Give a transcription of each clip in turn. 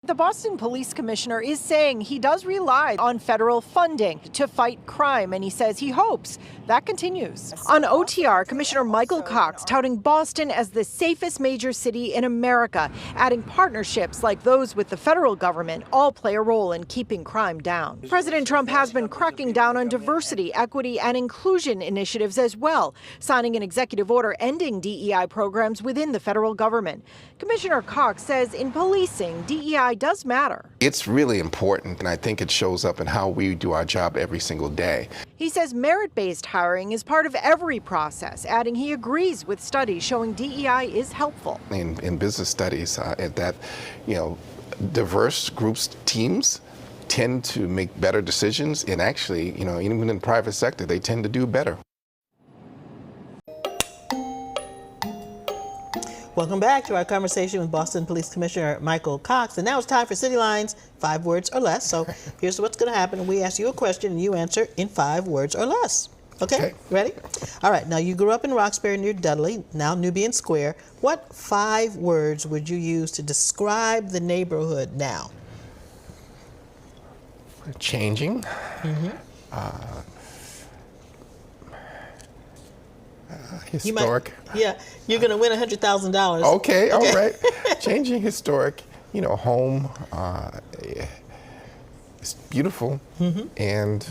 The Boston Police Commissioner is saying he does rely on federal funding to fight crime, and he says he hopes that continues. On OTR, Commissioner Michael Cox touting Boston as the safest major city in America, adding partnerships like those with the federal government all play a role in keeping crime down. President Trump has been cracking down on diversity, equity, and inclusion initiatives as well, signing an executive order ending DEI programs within the federal government. Commissioner Cox says in policing, DEI does matter. It's really important, and I think it shows up in how we do our job every single day. He says merit-based hiring is part of every process, adding he agrees with studies showing DEI is helpful. In business studies, diverse groups, teams, tend to make better decisions, and actually, even in the private sector, they tend to do better. Welcome back to our conversation with Boston Police Commissioner Michael Cox. And now it's time for City Lines, 5 words or less. So here's what's going to happen. We ask you a question and you answer in 5 words or less. Okay? Ready? All right. Now, you grew up in Roxbury near Dudley, now Nubian Square. What 5 words would you use to describe the neighborhood now? Changing. Historic. You're going to win $100,000. Okay, all right. Changing, historic, home. It's beautiful. And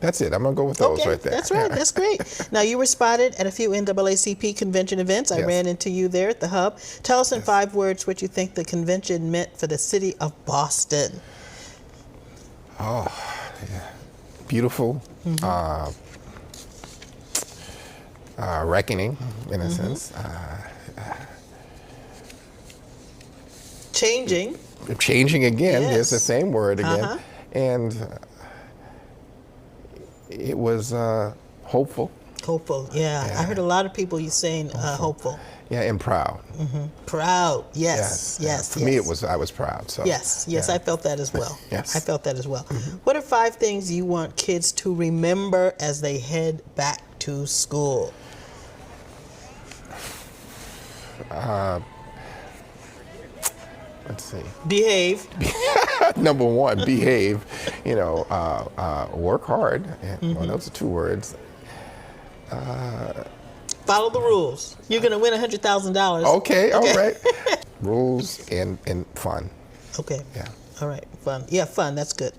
that's it. I'm going to go with those right there. That's right. That's great. Now, you were spotted at a few NAACP convention events. I ran into you there at the Hub. Tell us in 5 words what you think the convention meant for the city of Boston. Beautiful. Reckoning, in a sense. Changing. Changing again. There's the same word again. And it was hopeful. Hopeful, yeah. I heard a lot of people saying hopeful. Yeah, and proud. Proud, yes. For me, I was proud. So. Yes, I felt that as well. Yes. I felt that as well. What are 5 things you want kids to remember as they head back to school? Let's see. Behave. Number 1, behave. Work hard. Well, those are 2 words. Follow the rules. You're going to win $100,000. Okay, all right. Rules and fun. Okay. Yeah. All right, fun. Yeah, fun, that's good.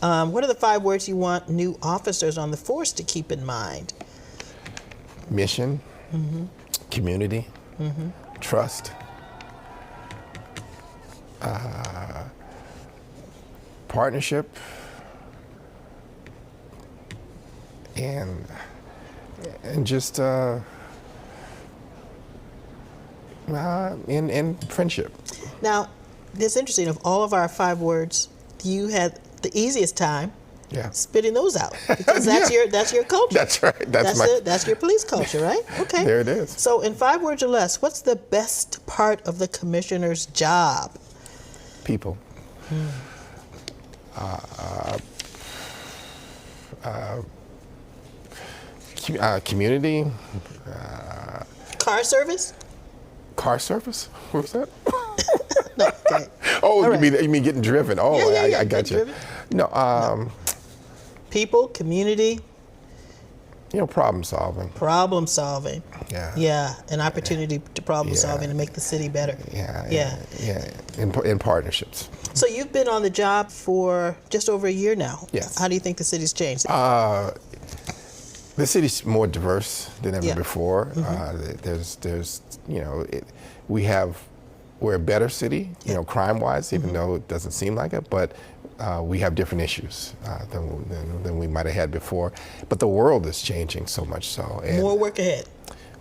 What are the 5 words you want new officers on the force to keep in mind? Mission, community, trust, partnership, and just in friendship. Now, it's interesting. Of all of our 5 words, you had the easiest time spitting those out because that's your culture. That's right. That's your police culture, right? Okay. There it is. So, in 5 words or less, what's the best part of the commissioner's job? People. Community. Car service? Car service? What was that? No, okay. Oh, you mean getting driven? Oh, yeah, I got you. Driven? No. People, community. Problem solving. Problem solving. Yeah. Yeah, an opportunity to problem solving to make the city better. Yeah. In partnerships. So you've been on the job for just over a year now. Yes. How do you think the city's changed? The city's more diverse than ever before. We're a better city, crime-wise, even though it doesn't seem like it, but we have different issues than we might have had before. But the world is changing so much so. And more work ahead.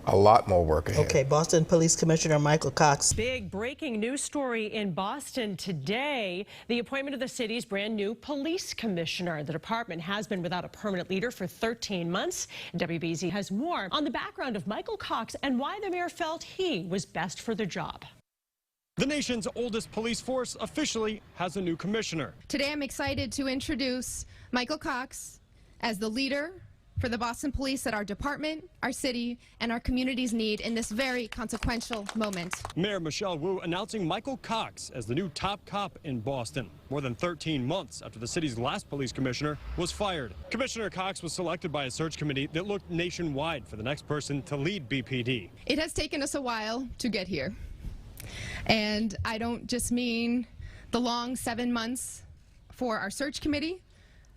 A lot more work ahead. Okay, Boston Police Commissioner Michael Cox. Big breaking news story in Boston today. The appointment of the city's brand new police commissioner. The department has been without a permanent leader for 13 months. WBZ has more on the background of Michael Cox and why the mayor felt he was best for the job. The nation's oldest police force officially has a new commissioner. Today I'm excited to introduce Michael Cox as the leader for the Boston Police that our department, our city, and our communities need in this very consequential moment. Mayor Michelle Wu announcing Michael Cox as the new top cop in Boston, more than 13 months after the city's last police commissioner was fired. Commissioner Cox was selected by a search committee that looked nationwide for the next person to lead BPD. It has taken us a while to get here. And I don't just mean the long 7 months for our search committee,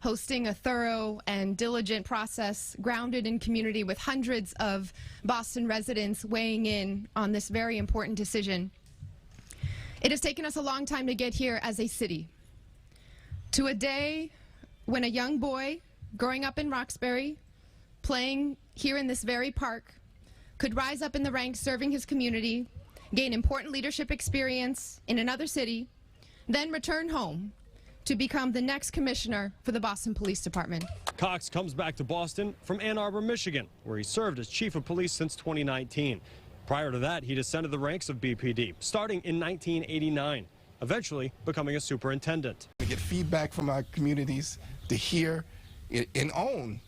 hosting a thorough and diligent process grounded in community with hundreds of Boston residents weighing in on this very important decision. It has taken us a long time to get here as a city, to a day when a young boy growing up in Roxbury, playing here in this very park, could rise up in the ranks serving his community, gain important leadership experience in another city, then return home to become the next commissioner for the Boston Police Department. Cox comes back to Boston from Ann Arbor, Michigan, where he served as chief of police since 2019. Prior to that, he descended the ranks of BPD, starting in 1989, eventually becoming a superintendent. To get feedback from our communities, to hear and own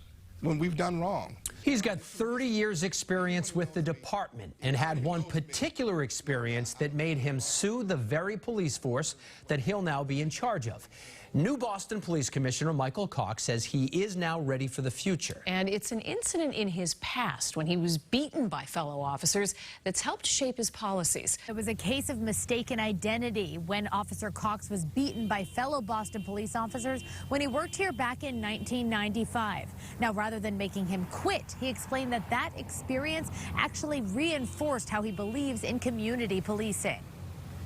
when we've done wrong. He's got 30 years experience with the department and had one particular experience that made him sue the very police force that he'll now be in charge of. New Boston Police Commissioner Michael Cox says he is now ready for the future. And it's an incident in his past when he was beaten by fellow officers that's helped shape his policies. It was a case of mistaken identity when Officer Cox was beaten by fellow Boston police officers when he worked here back in 1995. Now, rather than making him quit, he explained that that experience actually reinforced how he believes in community policing.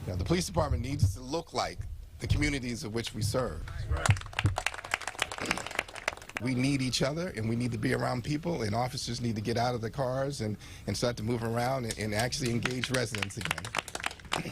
Now, the police department needs to look like the communities of which we serve. We need each other, and we need to be around people, and officers need to get out of the cars and start to move around and actually engage residents again.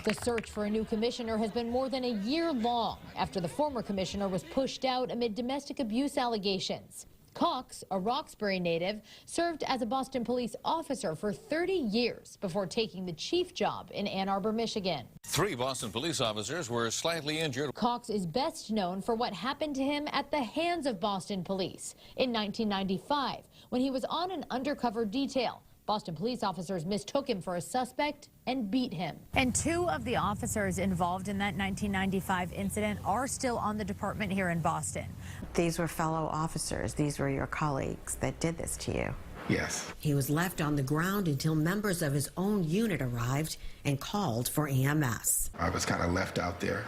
The search for a new commissioner has been more than a year long after the former commissioner was pushed out amid domestic abuse allegations. Cox, a Roxbury native, served as a Boston police officer for 30 years before taking the chief job in Ann Arbor, Michigan. 3 Boston police officers were slightly injured. Cox is best known for what happened to him at the hands of Boston police in 1995 when he was on an undercover detail. Boston police officers mistook him for a suspect and beat him. And 2 of the officers involved in that 1995 incident are still on the department here in Boston. These were fellow officers. These were your colleagues that did this to you. Yes. He was left on the ground until members of his own unit arrived and called for EMS. I was kind of left out there,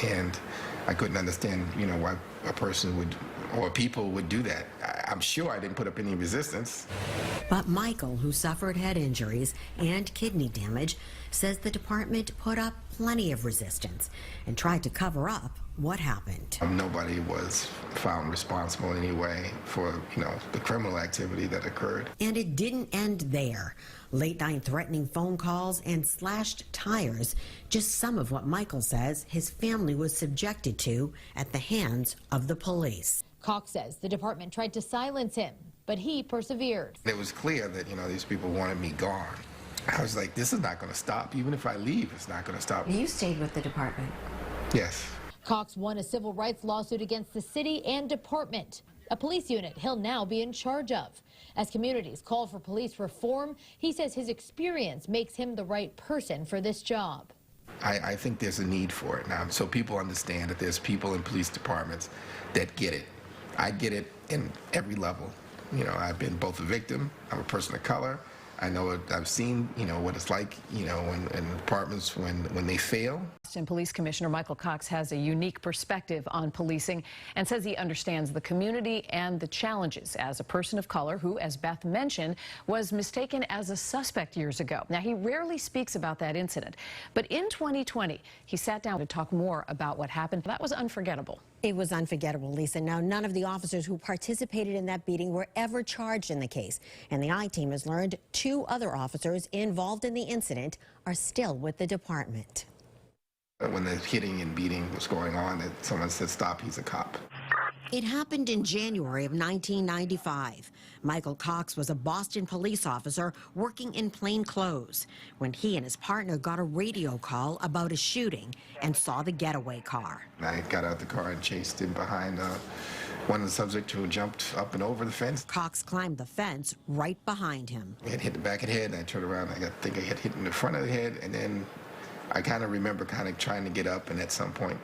and I couldn't understand, why a person would, or people would do that. I'm sure I didn't put up any resistance. But Michael, who suffered head injuries and kidney damage, says the department put up plenty of resistance and tried to cover up what happened. Nobody was found responsible in any way for, the criminal activity that occurred. And it didn't end there. Late-night threatening phone calls and slashed tires, just some of what Michael says his family was subjected to at the hands of the police. Cox says the department tried to silence him, but he persevered. It was clear that, these people wanted me gone. I was like, this is not going to stop. Even if I leave, it's not going to stop. You stayed with the department. Yes. Cox won a civil rights lawsuit against the city and department, a police unit he'll now be in charge of. As communities call for police reform, he says his experience makes him the right person for this job. I think there's a need for it now, so people understand that there's people in police departments that get it. I get it in every level. I've been both a victim, I'm a person of color. I know it, I've seen, what it's like, in departments when they fail. Boston Police Commissioner Michael Cox has a unique perspective on policing and says he understands the community and the challenges as a person of color who, as Beth mentioned, was mistaken as a suspect years ago. Now, he rarely speaks about that incident, but in 2020, he sat down to talk more about what happened. That was unforgettable. It was unforgettable, Lisa. Now, none of the officers who participated in that beating were ever charged in the case. And the I-team has learned 2 other officers involved in the incident are still with the department. When the hitting and beating was going on, that someone said, stop, he's a cop. It happened in January of 1995. Michael Cox was a Boston police officer working in plain clothes when he and his partner got a radio call about a shooting and saw the getaway car. I got out the car and chased him behind one of the subjects who jumped up and over the fence. Cox climbed the fence right behind him. It hit the back of the head, and I turned around, and I think I had hit in the front of the head, and then I kind of remember kind of trying to get up, and at some point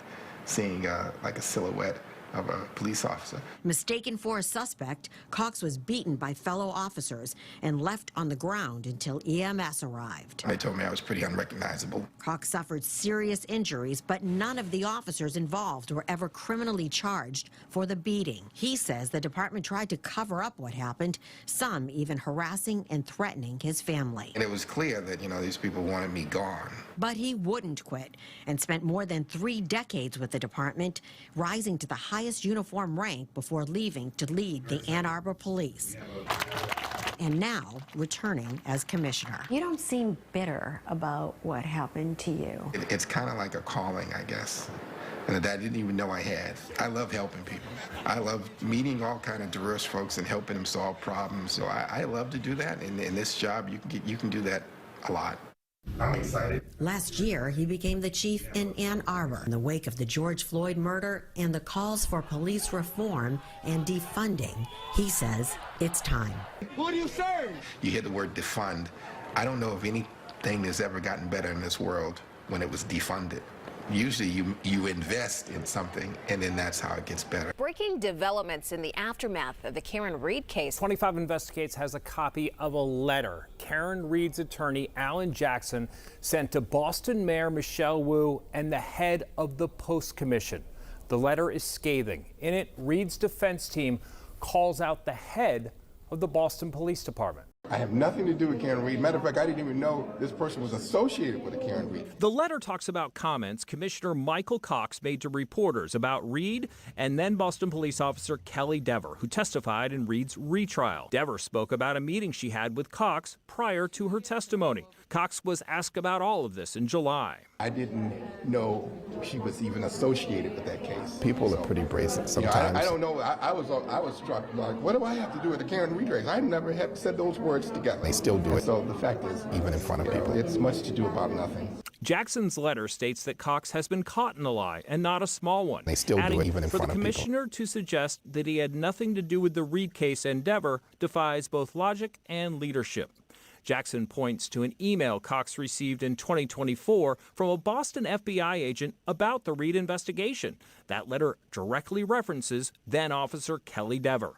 seeing like a silhouette of a police officer. Mistaken for a suspect, Cox was beaten by fellow officers and left on the ground until EMS arrived. They told me I was pretty unrecognizable. Cox suffered serious injuries, but none of the officers involved were ever criminally charged for the beating. He says the department tried to cover up what happened, some even harassing and threatening his family. And it was clear that, these people wanted me gone. But he wouldn't quit and spent more than 3 decades with the department, rising to the highest uniform rank before leaving to lead the Ann Arbor Police. And now returning as commissioner. You don't seem bitter about what happened to you. It's kind of like a calling, I guess, and that I didn't even know I had. I love helping people. I love meeting all kind of diverse folks and helping them solve problems. So I love to do that. And in this job, you can do that a lot. I'm excited. Last year, he became the chief in Ann Arbor in the wake of the George Floyd murder and the calls for police reform and defunding. He says it's time. Who do you serve? You hear the word defund. I don't know if anything has ever gotten better in this world when it was defunded. Usually you invest in something, and then that's how it gets better. Breaking developments in the aftermath of the Karen Reed case. 25 Investigates has a copy of a letter Karen Reed's attorney, Alan Jackson, sent to Boston Mayor Michelle Wu and the head of the Post Commission. The letter is scathing. In it, Reed's defense team calls out the head of the Boston Police Department. I have nothing to do with Karen Reed. Matter of fact, I didn't even know this person was associated with Karen Reed. The letter talks about comments Commissioner Michael Cox made to reporters about Reed and then Boston police officer Kelly Dever, who testified in Reed's retrial. Dever spoke about a meeting she had with Cox prior to her testimony. Cox was asked about all of this in July. I didn't know she was even associated with that case. People are pretty brazen sometimes. I don't know. I was struck like, what do I have to do with the Karen Reed race? I never have said those words together. They still do it. So the fact is, even in front of people, it's much to do about nothing. Jackson's letter states that Cox has been caught in a lie, and not a small one. They still do it even in front of people. For the commissioner to suggest that he had nothing to do with the Reed case and Dever defies both logic and leadership. Jackson points to an email Cox received in 2024 from a Boston FBI agent about the Reed investigation. That letter directly references then-Officer Kelly Dever.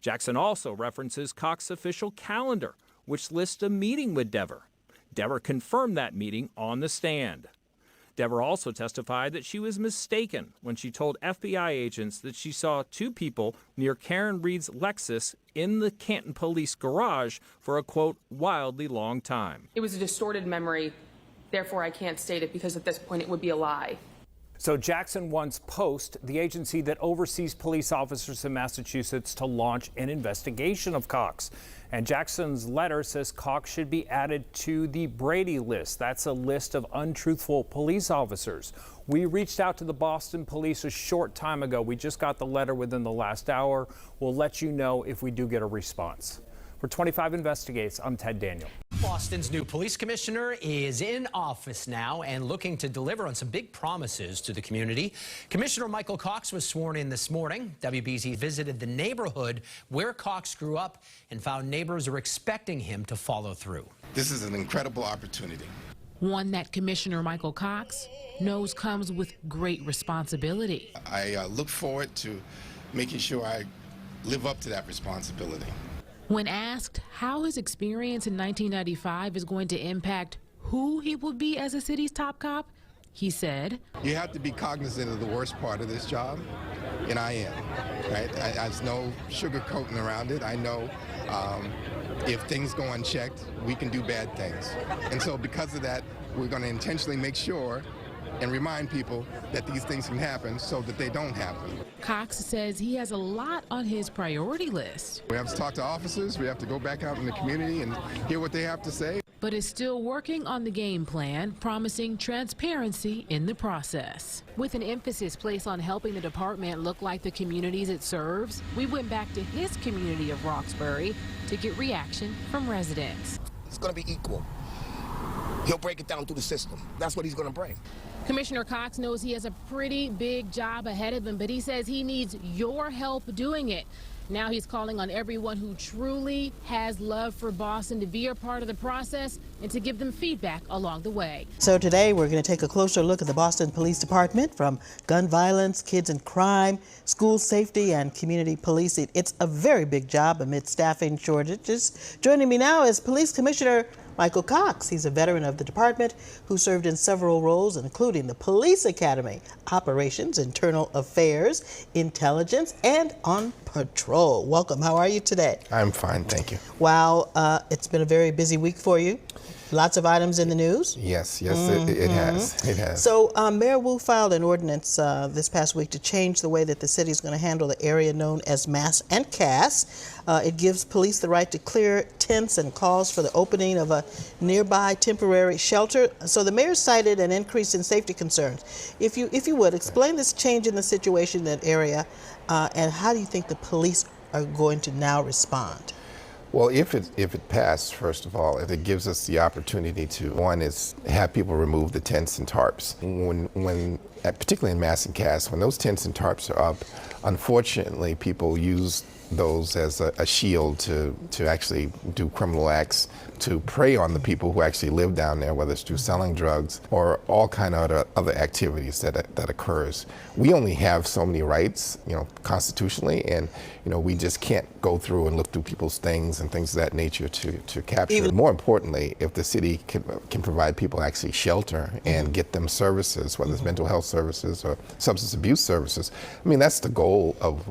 Jackson also references Cox's official calendar, which lists a meeting with Dever. Dever confirmed that meeting on the stand. Dever also testified that she was mistaken when she told FBI agents that she saw 2 people near Karen Reed's Lexus in the Canton police garage for a, quote, wildly long time. It was a distorted memory, therefore I can't state it because at this point it would be a lie. So Jackson wants Post, the agency that oversees police officers in Massachusetts, to launch an investigation of Cox. And Jackson's letter says Cox should be added to the Brady list. That's a list of untruthful police officers. We reached out to the Boston police a short time ago. We just got the letter within the last hour. We'll let you know if we do get a response. For 25 Investigates, I'm Ted Daniel. Boston's new police commissioner is in office now and looking to deliver on some big promises to the community. Commissioner Michael Cox was sworn in this morning. WBZ visited the neighborhood where Cox grew up and found neighbors are expecting him to follow through. This is an incredible opportunity. One that Commissioner Michael Cox knows comes with great responsibility. I look forward to making sure I live up to that responsibility. When asked how his experience in 1995 is going to impact who he will be as the city's top cop, he said, "You have to be cognizant of the worst part of this job, and I am. Right? There's no sugarcoating around it. I know if things go unchecked, we can do bad things. And so because of that, we're going to intentionally make sure and remind people that these things can happen so that they don't happen." Cox says he has a lot on his priority list. We have to talk to officers, we have to go back out in the community and hear what they have to say. But is still working on the game plan, promising transparency in the process. With an emphasis placed on helping the department look like the communities it serves, we went back to his community of Roxbury to get reaction from residents. It's going to be equal. He'll break it down through the system. That's what he's going to bring. Commissioner Cox knows he has a pretty big job ahead of him, but he says he needs your help doing it. Now he's calling on everyone who truly has love for Boston to be a part of the process and to give them feedback along the way. So today we're going to take a closer look at the Boston Police Department, from gun violence, kids and crime, school safety, and community policing. It's a very big job amid staffing shortages. Joining me now is Police Commissioner Michael Cox. He's a veteran of the department who served in several roles, including the Police Academy, Operations, Internal Affairs, Intelligence, and on patrol. Welcome. How are you today? I'm fine, thank you. Wow, it's been a very busy week for you. Lots of items in the news. Yes, it has. It has. So Mayor Wu filed an ordinance this past week to change the way that the city is going to handle the area known as Mass and Cass. It gives police the right to clear tents and calls for the opening of a nearby temporary shelter. So the mayor cited an increase in safety concerns. If you would, explain this change in the situation in that area, and how do you think the police are going to now respond? Well, if it passed, first of all, if it gives us the opportunity to, one is have people remove the tents and tarps. When particularly in Mass and Cass, when those tents and tarps are up, unfortunately, people use those as a shield to actually do criminal acts, to prey on the people who actually live down there, whether it's through selling drugs or all kind of other activities that occurs. We only have so many rights, constitutionally, and we just can't go through and look through people's things and things of that nature to capture it. More importantly, if the city can provide people actually shelter and get them services, whether it's mental health services or substance abuse services, I mean, that's the goal of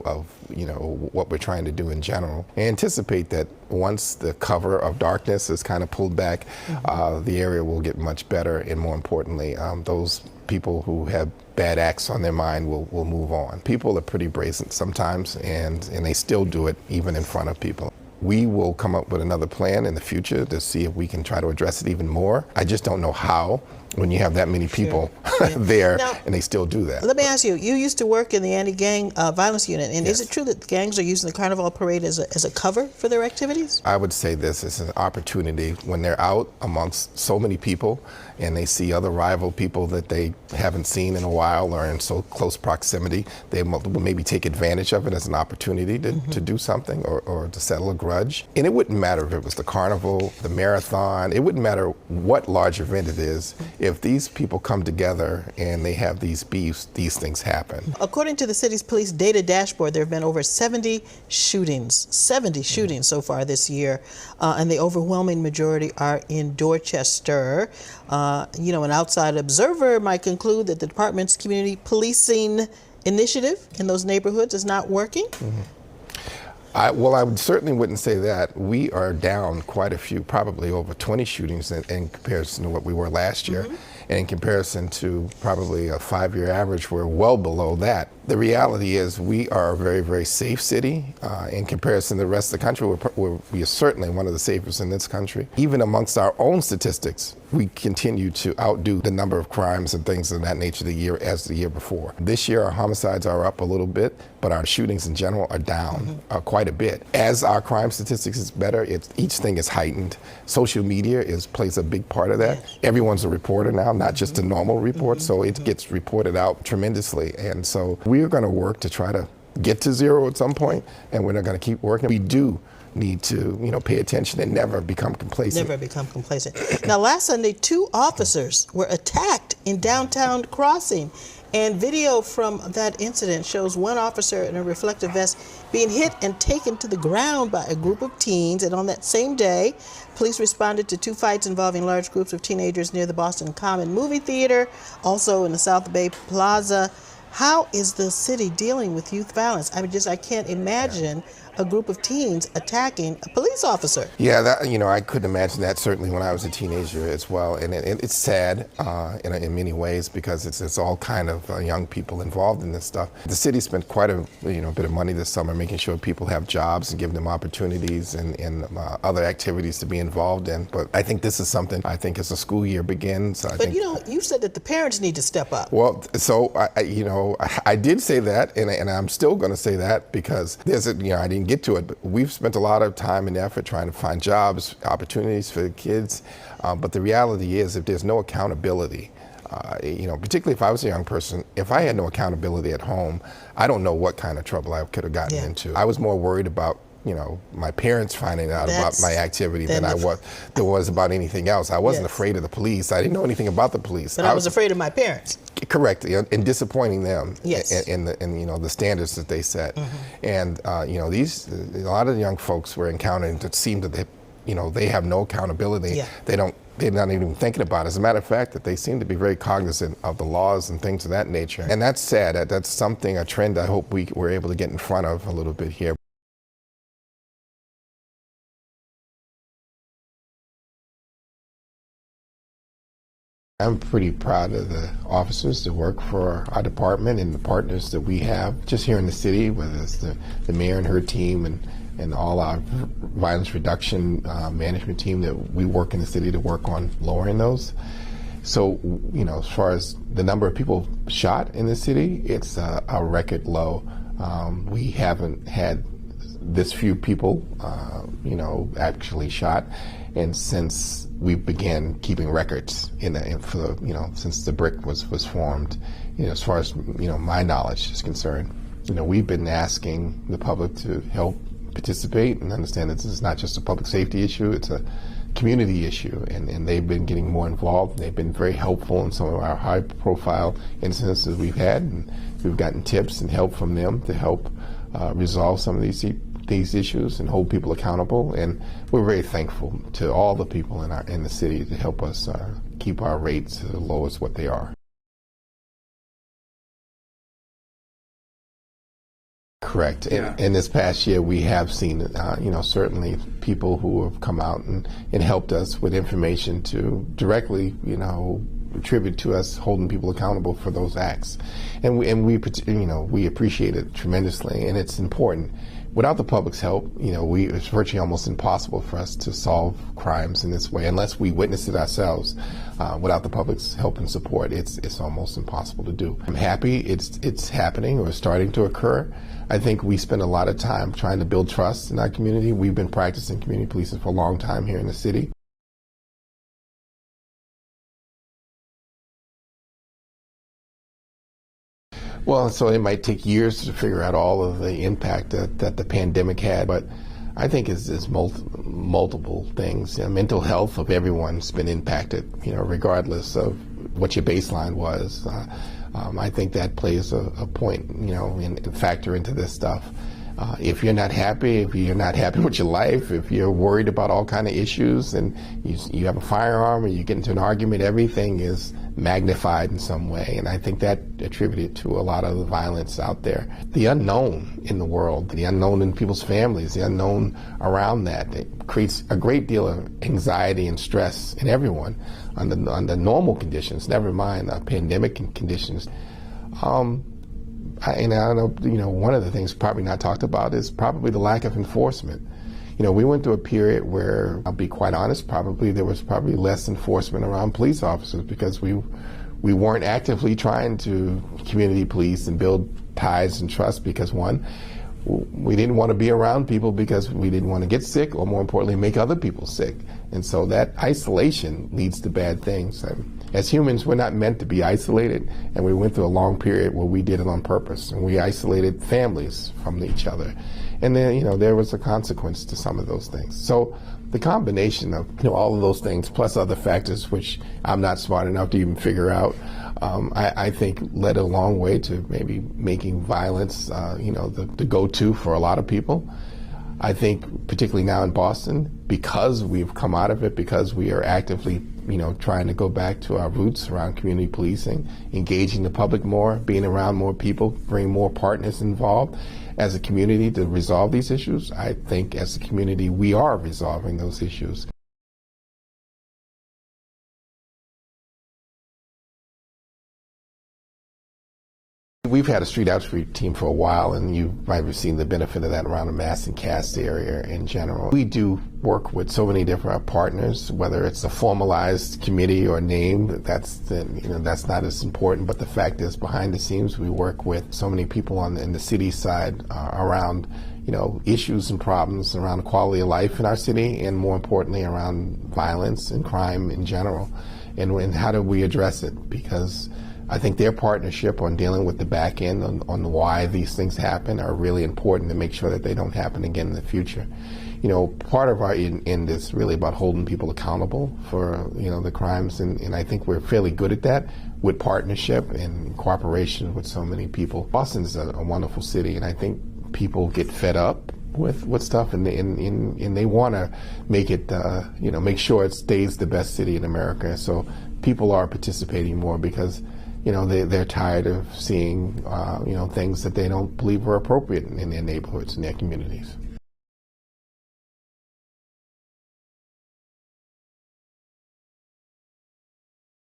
what we're trying to do in general. I anticipate that once the cover of darkness is kind of pulled back, the area will get much better, and more importantly, those people who have bad acts on their mind will move on. People are pretty brazen sometimes, and they still do it even in front of people. We will come up with another plan in the future to see if we can try to address it even more. I just don't know how, when you have that many people there now, and they still do that. Let me ask you, you used to work in the anti-gang violence unit, and is it true that the gangs are using the Carnival Parade as a cover for their activities? I would say this is an opportunity when they're out amongst so many people and they see other rival people that they haven't seen in a while or in so close proximity, they will maybe take advantage of it as an opportunity to do something or to settle a grudge. And it wouldn't matter if it was the carnival, the marathon, it wouldn't matter what large event it is. If these people come together and they have these beefs, these things happen. According to the city's police data dashboard, there have been over 70 shootings so far this year, and the overwhelming majority are in Dorchester. An outside observer might conclude that the department's community policing initiative in those neighborhoods is not working. I certainly wouldn't say that. We are down quite a few, probably over 20 shootings in comparison to what we were last year. And in comparison to probably a 5-year average, we're well below that. The reality is we are a very, very safe city. In comparison to the rest of the country, we are certainly one of the safest in this country. Even amongst our own statistics, we continue to outdo the number of crimes and things of that nature the year before. This year, our homicides are up a little bit, but our shootings in general are down quite a bit. As our crime statistics is better, each thing is heightened. Social media plays a big part of that. Everyone's a reporter now, not just a normal report, so it gets reported out tremendously. And so we're going to work to try to get to zero at some point, and we're not going to keep working. We do need to, pay attention and never become complacent. Never become complacent. Now, last Sunday, 2 officers were attacked in downtown Crossing, and video from that incident shows one officer in a reflective vest being hit and taken to the ground by a group of teens. And on that same day, police responded to 2 fights involving large groups of teenagers near the Boston Common Movie Theater, also in the South Bay Plaza. How is the city dealing with youth violence? I can't imagine a group of teens attacking a police officer. Yeah, I couldn't imagine that certainly when I was a teenager as well. And it's sad in many ways because it's all kind of young people involved in this stuff. The city spent quite a bit of money this summer making sure people have jobs and giving them opportunities and other activities to be involved in. But I think this is something, as the school year begins. You said that the parents need to step up. Well, so I did say that, and I'm still going to say that because I didn't can get to it, but we've spent a lot of time and effort trying to find jobs, opportunities for the kids. But the reality is, if there's no accountability, particularly if I was a young person, if I had no accountability at home, I don't know what kind of trouble I could have gotten into. I was more worried about my parents finding out about my activity than I was about anything else. I wasn't afraid of the police. I didn't know anything about the police. But I was afraid of my parents. Correct, and disappointing them in the standards that they set. And a lot of the young folks we're encountering that seem that they have no accountability. They're not even thinking about it. As a matter of fact, that they seem to be very cognizant of the laws and things of that nature. And that's sad. That's something, a trend I hope we're able to get in front of a little bit here. I'm pretty proud of the officers that work for our department and the partners that we have just here in the city, whether it's the mayor and her team and all our violence reduction management team that we work in the city to work on lowering those. So, as far as the number of people shot in the city, it's a record low. We haven't had this few people, actually shot, and since we began keeping records since the BRIC was formed, as far as my knowledge is concerned, we've been asking the public to help participate and understand that this is not just a public safety issue; it's a community issue, and they've been getting more involved. They've been very helpful in some of our high-profile incidents that we've had, and we've gotten tips and help from them to help resolve some of these issues and hold people accountable. And we're very thankful to all the people in the city to help us keep our rates as low as what they are. Correct. Yeah. In this past year, we have seen, certainly people who have come out and helped us with information to directly, attribute to us holding people accountable for those acts, and we appreciate it tremendously, and it's important. Without the public's help, it's virtually almost impossible for us to solve crimes in this way unless we witness it ourselves. Without the public's help and support, it's almost impossible to do. I'm happy it's happening or starting to occur. I think we spend a lot of time trying to build trust in our community. We've been practicing community policing for a long time here in the city. Well, so it might take years to figure out all of the impact that the pandemic had, but I think it's multiple things. Mental health of everyone's been impacted, regardless of what your baseline was. I think that plays a point, and factor into this stuff. If you're not happy with your life, if you're worried about all kind of issues, and you have a firearm or you get into an argument, everything is magnified in some way. And I think that attributed to a lot of the violence out there. The unknown in the world, the unknown in people's families, the unknown around that, it creates a great deal of anxiety and stress in everyone under normal conditions, never mind pandemic conditions. I know, one of the things probably not talked about is probably the lack of enforcement. We went through a period where, I'll be quite honest, there was probably less enforcement around police officers because we weren't actively trying to community police and build ties and trust because, one, we didn't want to be around people because we didn't want to get sick, or more importantly, make other people sick. And so that isolation leads to bad things. As humans, we're not meant to be isolated, and we went through a long period where we did it on purpose, and we isolated families from each other. And then, there was a consequence to some of those things. So the combination of, all of those things, plus other factors, which I'm not smart enough to even figure out, I think led a long way to maybe making violence, the go-to for a lot of people. I think particularly now in Boston, because we've come out of it, because we are actively, trying to go back to our roots around community policing, engaging the public more, being around more people, bring more partners involved as a community to resolve these issues. I think as a community, we are resolving those issues. we've had a street outreach team for a while, and you might have seen the benefit of that around the Mass and Cass area in general. We do work with so many different partners, whether it's a formalized committee or name, that's not as important, but the fact is behind the scenes we work with so many people in the city side around issues and problems around the quality of life in our city, and more importantly around violence and crime in general, and how do we address it, because I think their partnership on dealing with the back end on why these things happen are really important to make sure that they don't happen again in the future. Part of our end is really about holding people accountable for the crimes, and I think we're fairly good at that with partnership and cooperation with so many people. Boston's a wonderful city, and I think people get fed up with stuff, and they want to make it make sure it stays the best city in America. So people are participating more because they're tired of seeing things that they don't believe are appropriate in their neighborhoods and their communities.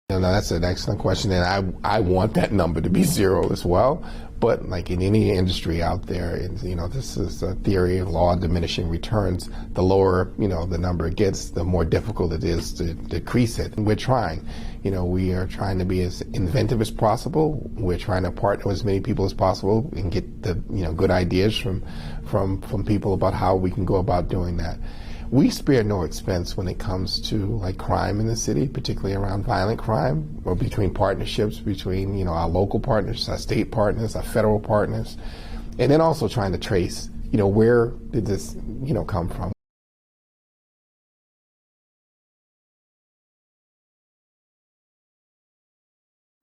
That's an excellent question, and I want that number to be zero as well. But like in any industry out there, this is a theory of law of diminishing returns. The lower the number it gets, the more difficult it is to decrease it. And we're trying. We are trying to be as inventive as possible. We're trying to partner with as many people as possible and get the good ideas from people about how we can go about doing that. We spare no expense when it comes to crime in the city, particularly around violent crime, or between partnerships between our local partners, our state partners, our federal partners, and then also trying to trace where did this come from.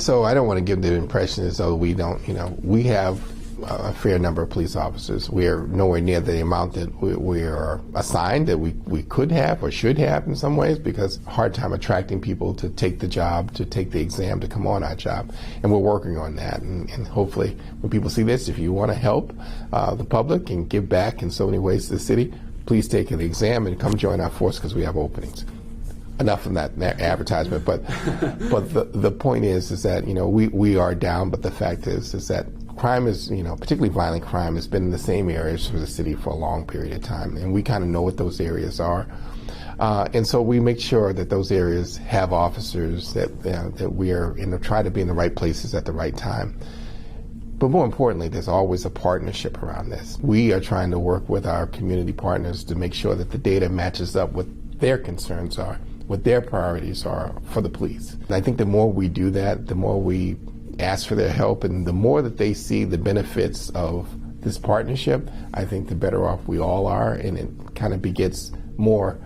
So I don't want to give the impression as though we don't, we have a fair number of police officers. We're nowhere near the amount that we are assigned that we could have or should have in some ways, because hard time attracting people to take the job, to take the exam, to come on our job. And we're working on that. And hopefully when people see this, if you want to help the public and give back in so many ways to the city, please take the exam and come join our force, because we have openings. Enough from that advertisement, but the point is that we are down, but the fact is that crime is, particularly violent crime, has been in the same areas for the city for a long period of time, and we kind of know what those areas are, and so we make sure that those areas have officers that we are try to be in the right places at the right time. But more importantly, there's always a partnership around this. We are trying to work with our community partners to make sure that the data matches up with their concerns are, what their priorities are for the police. And I think the more we do that, the more we ask for their help, and the more that they see the benefits of this partnership, I think the better off we all are, and it kind of begets more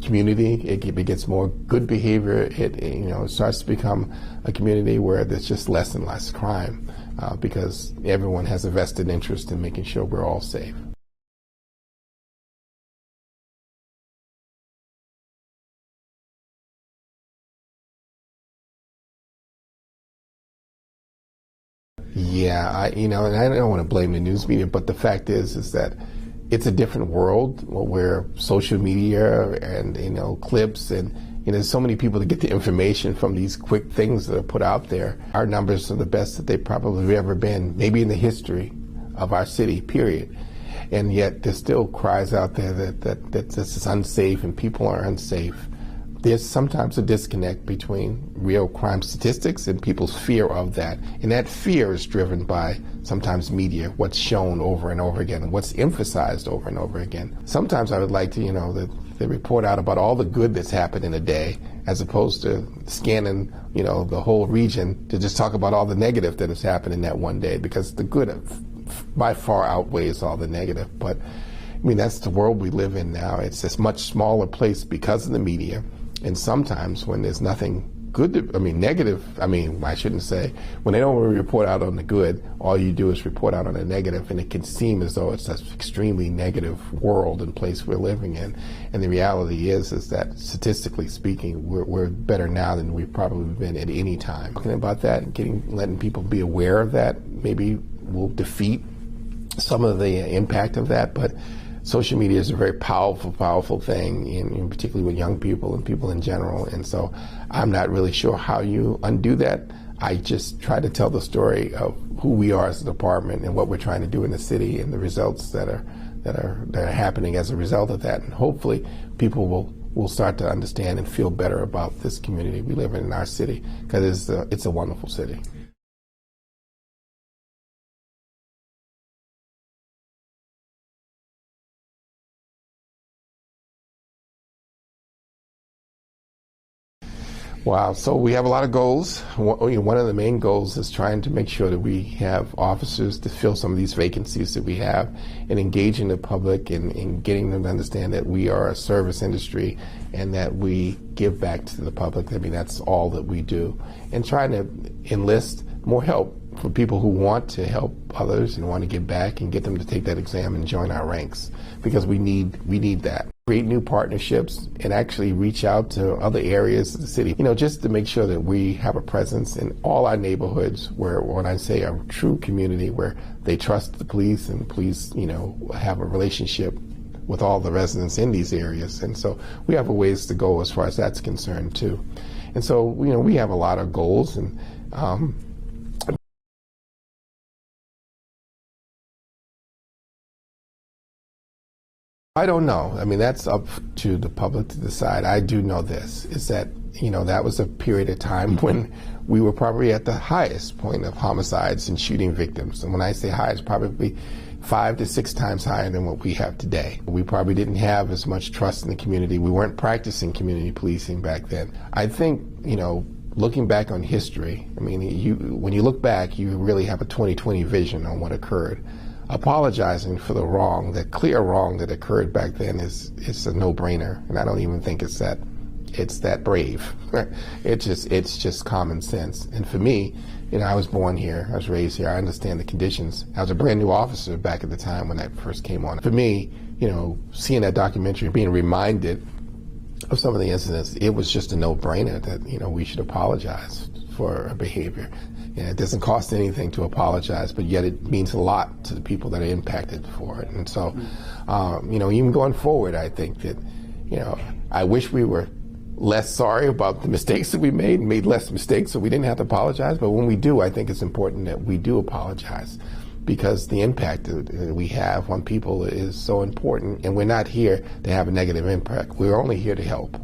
community. It begets more good behavior. It starts to become a community where there's just less and less crime, because everyone has a vested interest in making sure we're all safe. Yeah, and I don't want to blame the news media, but the fact is that it's a different world where social media and clips and there's so many people to get the information from these quick things that are put out there. Our numbers are the best that they probably have ever been, maybe in the history of our city, period. And yet there's still cries out there that this is unsafe and people are unsafe. There's sometimes a disconnect between real crime statistics and people's fear of that. And that fear is driven by sometimes media, what's shown over and over again, and what's emphasized over and over again. Sometimes I would like to, they report out about all the good that's happened in a day, as opposed to scanning, the whole region to just talk about all the negative that has happened in that one day, because the good by far outweighs all the negative. But that's the world we live in now. It's this much smaller place because of the media. And sometimes when there's nothing good, negative, I shouldn't say, when they don't really report out on the good, all you do is report out on the negative, and it can seem as though it's an extremely negative world and place we're living in. And the reality is that statistically speaking, we're better now than we've probably been at any time. Talking about that and letting people be aware of that maybe will defeat some of the impact of that, but social media is a very powerful thing, in particularly with young people and people in general. And so I'm not really sure how you undo that. I just try to tell the story of who we are as a department and what we're trying to do in the city and the results that are happening as a result of that. And hopefully people will start to understand and feel better about this community we live in our city, because it's a wonderful city. Wow, so we have a lot of goals. One of the main goals is trying to make sure that we have officers to fill some of these vacancies that we have, and engaging the public and getting them to understand that we are a service industry and that we give back to the public. I mean, that's all that we do. And trying to enlist more help for people who want to help others and want to give back, and get them to take that exam and join our ranks, because we need that. Create new partnerships and actually reach out to other areas of the city, just to make sure that we have a presence in all our neighborhoods, where, when I say a true community, where they trust the police and police, have a relationship with all the residents in these areas. And so we have a ways to go as far as that's concerned too. And so, we have a lot of goals, and I don't know. I mean, that's up to the public to decide. I do know this, is that, that was a period of time when we were probably at the highest point of homicides and shooting victims. And when I say high, it's probably 5 to 6 times higher than what we have today. We probably didn't have as much trust in the community. We weren't practicing community policing back then. I think, looking back on history, I mean, when you look back, you really have a 20/20 vision on what occurred. Apologizing for the wrong, the clear wrong that occurred back then, is a no-brainer, and I don't even think it's that brave. It's just common sense. And for me, I was born here, I was raised here, I understand the conditions. I was a brand new officer back at the time when I first came on. For me, seeing that documentary, being reminded of some of the incidents, it was just a no-brainer that we should apologize for a behavior. It doesn't cost anything to apologize, but yet it means a lot to the people that are impacted for it. And so, even going forward, I think that, I wish we were less sorry about the mistakes that we made less mistakes so we didn't have to apologize. But when we do, I think it's important that we do apologize, because the impact that we have on people is so important, and we're not here to have a negative impact. We're only here to help.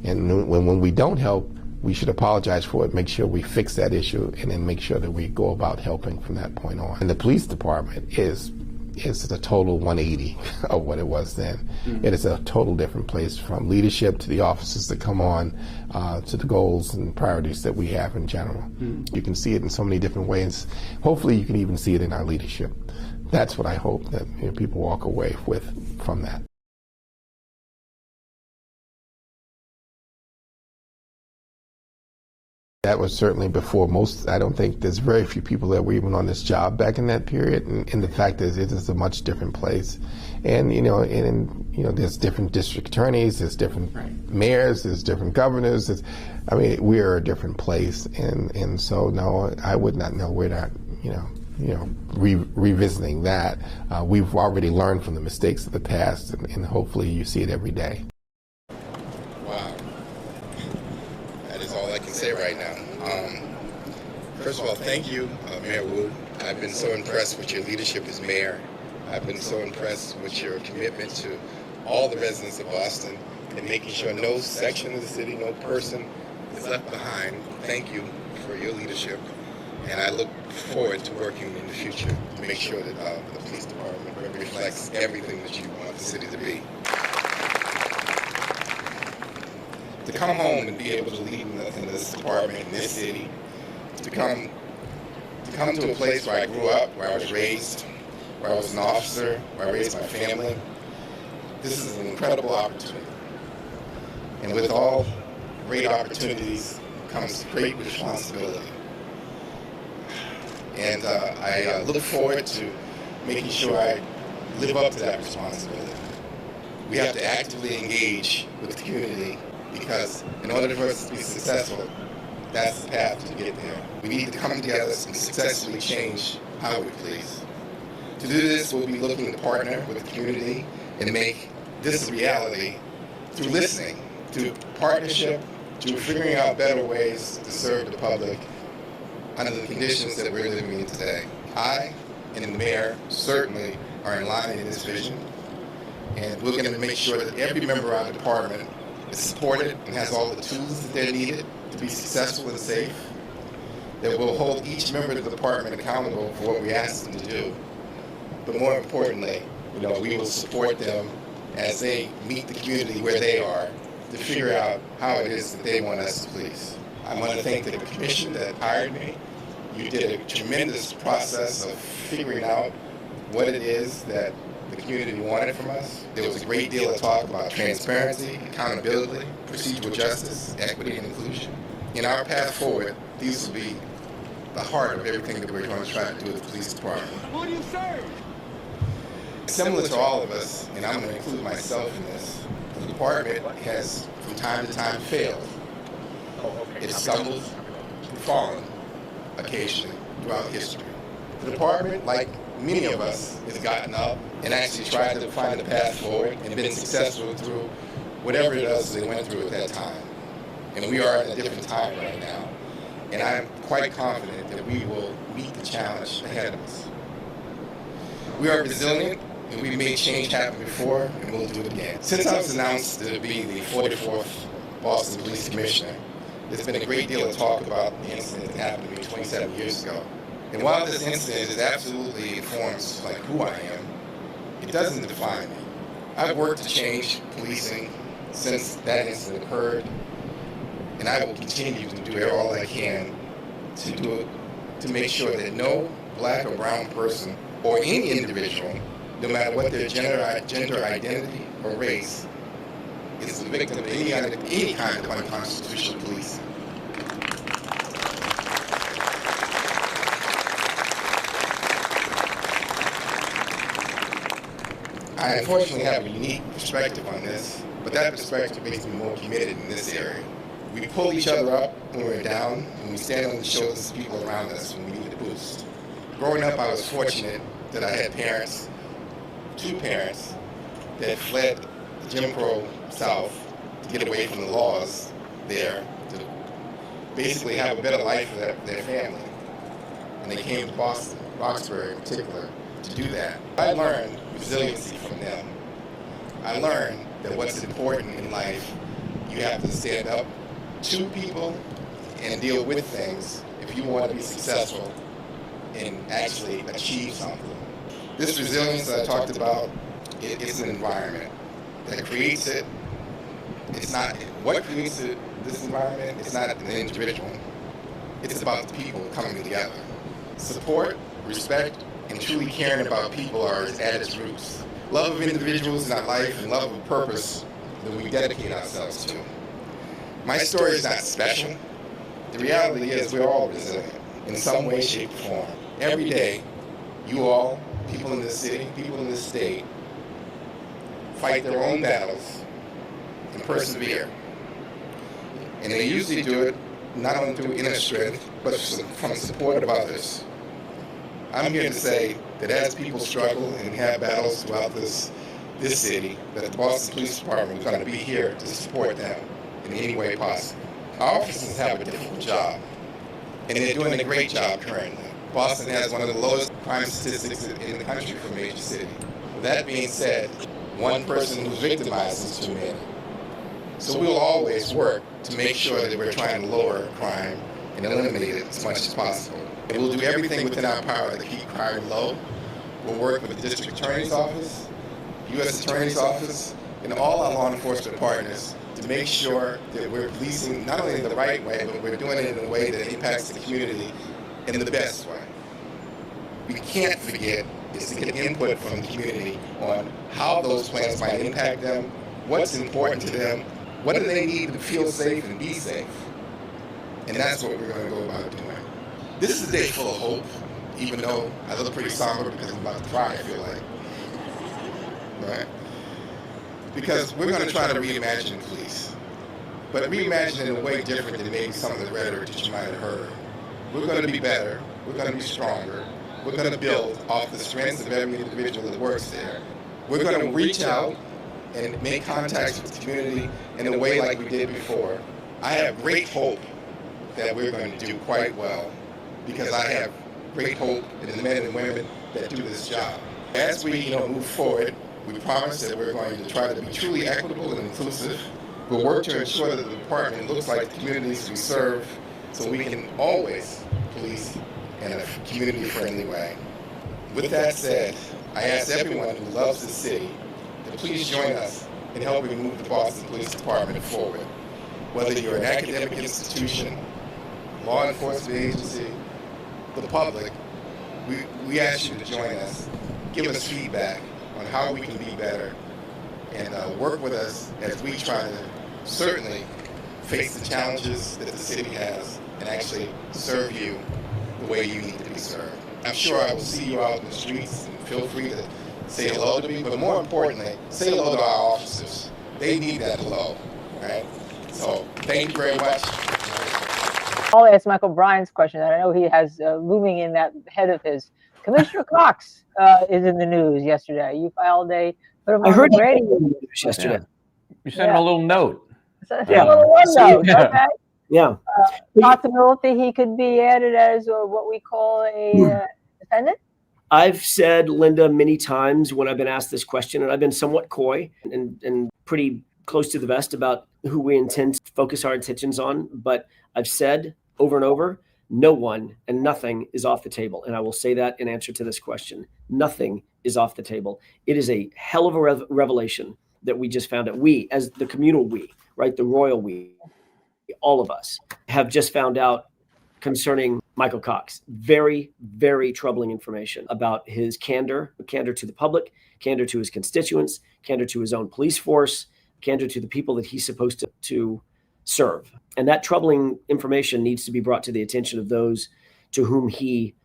And when we don't help, we should apologize for it, make sure we fix that issue, and then make sure that we go about helping from that point on. And the police department is a total 180 of what it was then. Mm-hmm. It is a total different place, from leadership to the officers that come on, to the goals and priorities that we have in general. Mm-hmm. You can see it in so many different ways. Hopefully you can even see it in our leadership. That's what I hope that people walk away with from that. That was certainly before most. I don't think there's very few people that were even on this job back in that period. And the fact is, it is a much different place. And there's different district attorneys, there's different mayors, there's different governors. We are a different place. And so no, I would not know. We're not, revisiting that. We've already learned from the mistakes of the past, and hopefully you see it every day. I can say right now. First of all, thank you, Mayor Wu. I've been so impressed with your leadership as mayor. I've been so impressed with your commitment to all the residents of Boston and making sure no section of the city, no person is left behind. Thank you for your leadership. And I look forward to working in the future to make sure that the police department reflects everything that you want the city to be. To come home and be able to lead in this department, in this city, to come to a place where I grew up, where I was raised, where I was an officer, where I raised my family, this is an incredible opportunity. And with all great opportunities comes great responsibility. And I look forward to making sure I live up to that responsibility. We have to actively engage with the community, because in order for us to be successful, that's the path to get there. We need to come together and successfully change how we police. To do this, we'll be looking to partner with the community and make this a reality through listening, through partnership, through figuring out better ways to serve the public, under the conditions that we're living in today. I and the mayor certainly are in line in this vision, and we're going to make sure that every member of our department is supported and has all the tools that they're needed to be successful and safe, that we'll hold each member of the department accountable for what we ask them to do. But more importantly, we will support them as they meet the community where they are to figure out how it is that they want us to police. I want to thank the commission that hired me. You did a tremendous process of figuring out what it is that the community wanted from us. There was a great deal of talk about transparency, accountability, procedural justice, equity, and inclusion. In our path forward, these will be the heart of everything that we're going to try to do with the police department. Who do you serve? Similar to all of us, and I'm going to include myself in this, the department has from time to time failed. It's stumbled and fallen occasionally throughout history. The department, like many of us, has gotten up and actually tried to find a path forward and been successful through whatever it was they went through at that time. And we are at a different time right now. And I'm quite confident that we will meet the challenge ahead of us. We are resilient, and we've made change happen before, and we'll do it again. Since I was announced to be the 44th Boston Police Commissioner, there's been a great deal of talk about the incident that happened to me 27 years ago. And while this incident is absolutely informs who I am, it doesn't define me. I've worked to change policing since that incident occurred, and I will continue to do all I can to make sure that no black or brown person or any individual, no matter what their gender identity or race, is the victim of any kind of unconstitutional policing. I unfortunately have a unique perspective on this, but that perspective makes me more committed in this area. We pull each other up when we're down, and we stand on the shoulders of people around us when we need a boost. Growing up, I was fortunate that I had parents, two parents, that fled the Jim Crow South to get away from the laws there, to basically have a better life for their family. And they came to Boston, Roxbury in particular, to do that. I learned resiliency from them. I learned that what's important in life, you have to stand up to people and deal with things if you want to be successful and actually achieve something. This resilience that I talked about, it's an environment that creates it. It's not what creates this environment. It's not an individual. It's about the people coming together. Support, respect, and truly caring about people are at its roots. Love of individuals in our life and love of purpose that we dedicate ourselves to. My story is not special. The reality is we're all resilient in some way, shape, or form. Every day, you all, people in this city, people in this state, fight their own battles and persevere. And they usually do it not only through inner strength, but from support of others. I'm here to say that as people struggle and have battles throughout this city, that the Boston Police Department is going to be here to support them in any way possible. Our officers have a difficult job, and they're doing a great job currently. Boston has one of the lowest crime statistics in the country for a major city. With that being said, one person who's victimized is too many. So we'll always work to make sure that we're trying to lower crime and eliminate it as much as possible. And we'll do everything within our power to keep crime low. We'll work with the District Attorney's Office, U.S. Attorney's Office, and all our law enforcement partners to make sure that we're policing not only in the right way, but we're doing it in a way that impacts the community in the best way. We can't forget is to get input from the community on how those plans might impact them, what's important to them, what do they need to feel safe and be safe. And that's what we're going to go about doing. This is a day full of hope, even though I look pretty somber because I'm about to cry, I feel like. Right? Because we're going to try to reimagine police, but reimagine it in a way different than maybe some of the rhetoric that you might have heard. We're going to be better. We're going to be stronger. We're going to build off the strengths of every individual that works there. We're going to reach out and make contacts with the community in a way like we did before. I have great hope that we're going to do quite well because I have great hope in the men and women that do this job. As we move forward, we promise that we're going to try to be truly equitable and inclusive. We'll work to ensure that the department looks like the communities we serve, so we can always police in a community-friendly way. With that said, I ask everyone who loves the city to please join us in helping move the Boston Police Department forward. Whether you're an academic institution, law enforcement agency, the public, we ask you to join us, give us feedback on how we can be better, and work with us as we try to certainly face the challenges that the city has and actually serve you the way you need to be served. I'm sure I will see you out in the streets, and feel free to say hello to me, but more importantly, say hello to our officers. They need that hello, right? So thank you very much. I'll ask Michael Bryan's question that I know he has looming in that head of his. Commissioner Cox is in the news yesterday. You filed a I heard Brady news yesterday. Yeah. You sent him a little note. So a little OneNote, yeah. okay? Yeah. Possibility he could be added as what we call a defendant? I've said, Linda, many times when I've been asked this question, and I've been somewhat coy and pretty close to the vest about who we intend to focus our attentions on, but I've said over and over, no one and nothing is off the table. And I will say that in answer to this question. Nothing is off the table. It is a hell of a revelation that we just found out. We, as the communal we, right, the royal we, all of us, have just found out concerning Michael Cox. Very, very troubling information about his candor to the public, candor to his constituents, candor to his own police force, candor to the people that he's supposed to serve. And that troubling information needs to be brought to the attention of those to whom he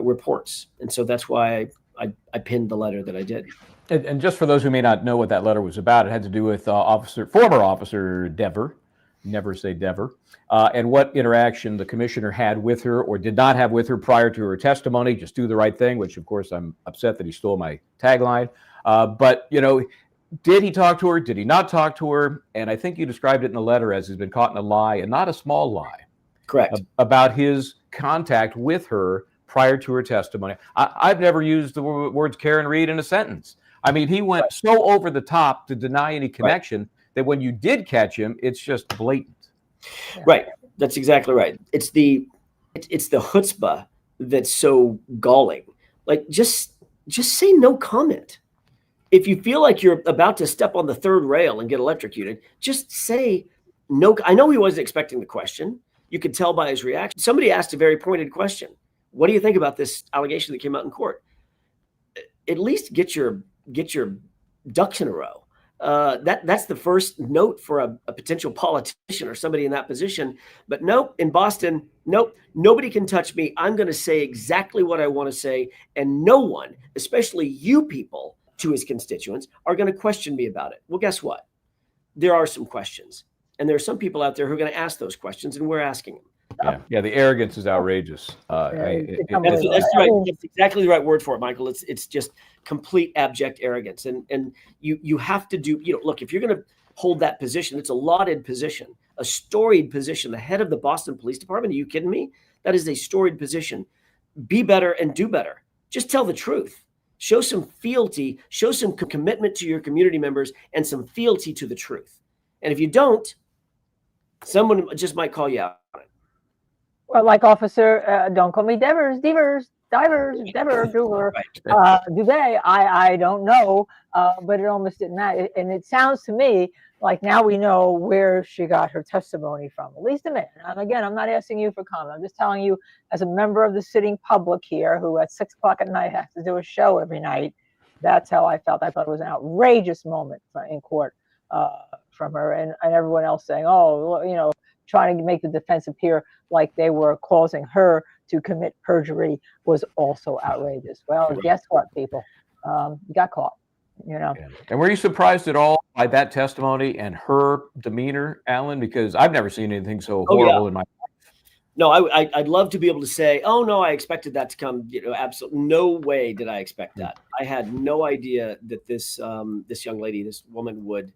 reports. And so that's why I pinned the letter that I did. And just for those who may not know what that letter was about, it had to do with former officer Dever, never say Dever, and what interaction the commissioner had with her or did not have with her prior to her testimony. Just do the right thing, which of course I'm upset that he stole my tagline. But did he talk to her? Did he not talk to her? And I think you described it in the letter as he's been caught in a lie, and not a small lie. Correct. About his contact with her prior to her testimony. I've never used the words Karen Reed in a sentence. I mean, he went so over the top to deny any connection that when you did catch him, it's just blatant. Right. That's exactly right. It's the chutzpah that's so galling. Like, just say no comment. If you feel like you're about to step on the third rail and get electrocuted, just say no. I know he wasn't expecting the question. You could tell by his reaction. Somebody asked a very pointed question. What do you think about this allegation that came out in court? At least get your ducks in a row. That's the first note for a potential politician or somebody in that position. But nope, in Boston, nope, nobody can touch me. I'm going to say exactly what I want to say. And no one, especially you people, to his constituents, are going to question me about it. Well, guess what? There are some questions. And there are some people out there who are going to ask those questions, and we're asking them. Yeah, the arrogance is outrageous. That's right. That's exactly the right word for it, Michael. It's just complete abject arrogance. And you have to do, look, if you're going to hold that position, it's a lauded position, a storied position, the head of the Boston Police Department. Are you kidding me? That is a storied position. Be better and do better. Just tell the truth. Show some fealty, show some commitment to your community members and some fealty to the truth. And if you don't, someone just might call you out on it. Well, like Officer, don't call me Devers, Dever, Dubé. I don't know, but it almost didn't matter. And it sounds to me like now we know where she got her testimony from, at least a minute. And again, I'm not asking you for comment. I'm just telling you as a member of the sitting public here who at 6 o'clock at night has to do a show every night, that's how I felt. I thought it was an outrageous moment in court from her and everyone else saying, oh, trying to make the defense appear like they were causing her to commit perjury was also outrageous. Well, guess what, people? You got caught. And were you surprised at all by that testimony and her demeanor, Alan? Because I've never seen anything so horrible in my life. No, I'd love to be able to say, oh no, I expected that to come. Absolutely no way did I expect that. I had no idea that this young lady, this woman, would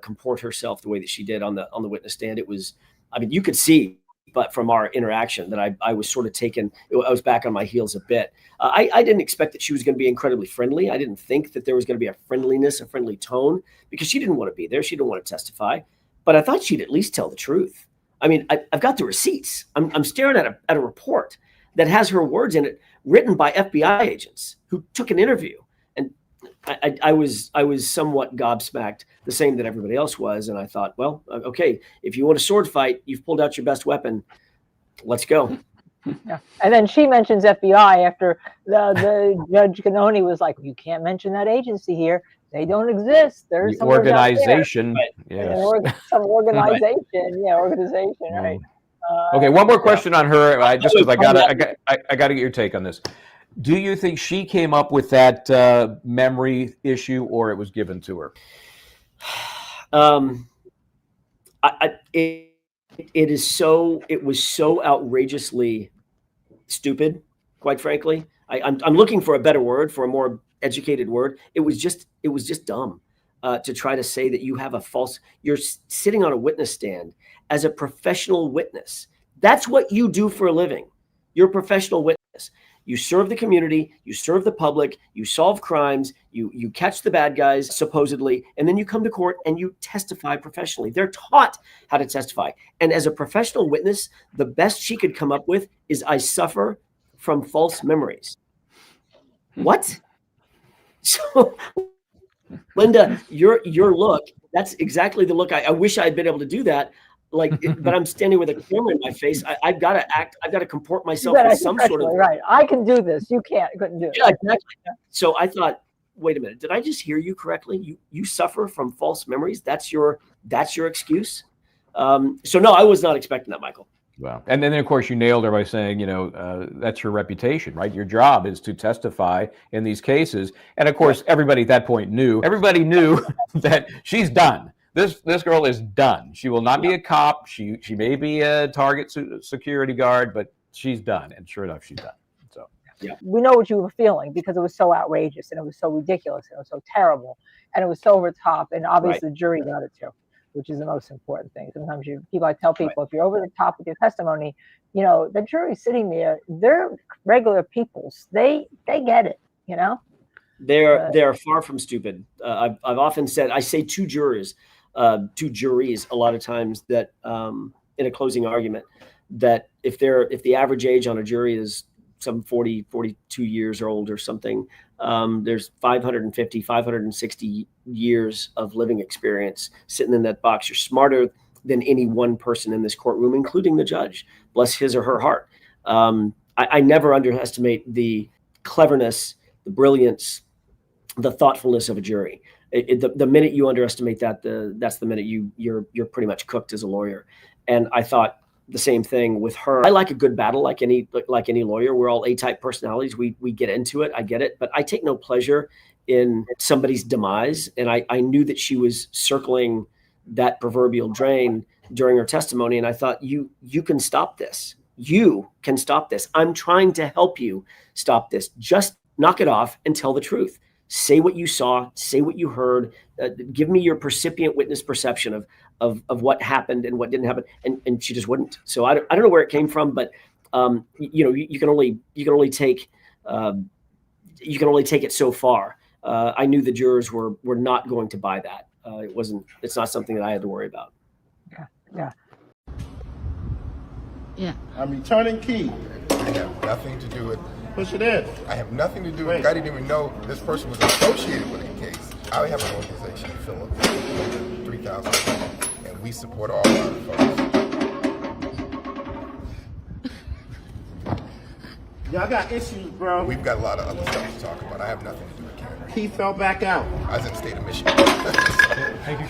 comport herself the way that she did on the witness stand. It was, I mean, you could see but from our interaction that I was sort of taken, I was back on my heels a bit. I didn't expect that she was going to be incredibly friendly. I didn't think that there was going to be a friendliness, a friendly tone, because she didn't want to be there. She didn't want to testify, but I thought she'd at least tell the truth. I mean, I've got the receipts. I'm staring at a report that has her words in it, written by FBI agents who took an interview. And I was somewhat gobsmacked, the same that everybody else was. And I thought, well, okay, if you want a sword fight, you've pulled out your best weapon. Let's go. Yeah. And then she mentions FBI after the Judge Cannoni was like, you can't mention that agency here. They don't exist. There's The some organization. Yes. some organization. Yeah, organization. Right. Okay, one more question on her. Just because I gotta get your take on this. Do you think she came up with that memory issue, or it was given to her? It was so outrageously stupid, quite frankly. I'm looking for a better word, for a more educated word. It was just dumb to try to say that you have you're sitting on a witness stand as a professional witness. That's what you do for a living. You're a professional witness. You serve the community, you serve the public, you solve crimes, you catch the bad guys, supposedly, and then you come to court and you testify professionally. They're taught how to testify. And as a professional witness, the best she could come up with is, I suffer from false memories. What? So, Linda, your look, that's exactly the look. I wish I had been able to do that. But I'm standing with a camera in my face. I've got to act. I've got to comport myself with some sort of. Right. I can do this. You couldn't do it. Yeah, exactly. So I thought, wait a minute. Did I just hear you correctly? You suffer from false memories. That's your excuse. So no, I was not expecting that, Michael. Wow. And then, of course, you nailed her by saying, that's your reputation, right? Your job is to testify in these cases. And of course, everybody at that point knew. Everybody knew that she's done. This girl is done. She will not be a cop. She may be a target security guard, but she's done. And sure enough, she's done. So yeah, we know what you were feeling because it was so outrageous and it was so ridiculous and it was so terrible and it was so over the top. And obviously, the jury got it too, which is the most important thing. Sometimes I tell people, if you're over the top with your testimony, the jury sitting there, they're regular peoples. They get it. They're far from stupid. I've often said, I say to juries a lot of times that in a closing argument, that if the average age on a jury is some 42 years old or something, there's 560 years of living experience sitting in that box. You're smarter than any one person in this courtroom, including the judge, bless his or her heart. I never underestimate the cleverness, the brilliance, the thoughtfulness of a jury. The minute you underestimate that, that's the minute you're pretty much cooked as a lawyer. And I thought the same thing with her. I like a good battle, like any lawyer. We're all A-type personalities. We get into it. I get it, but I take no pleasure in somebody's demise. And I knew that she was circling that proverbial drain during her testimony. And I thought, you can stop this. You can stop this. I'm trying to help you stop this. Just knock it off and tell the truth. Say what you saw, say what you heard, give me your percipient witness perception of what happened and what didn't happen. And she just wouldn't. So I don't know where it came from, but you can only take it so far. I knew the jurors were not going to buy that. It's not something that I had to worry about. Yeah. I'm returning key. I have nothing to do with. Push it in. I have nothing to do with it. I didn't even know this person was associated with the case. I have an organization in Philip, 3,000 people, and we support all our folks. Y'all got issues, bro. We've got a lot of other stuff to talk about. I have nothing to do with Karen. Key fell back out. I was in the state of Michigan. Thank you.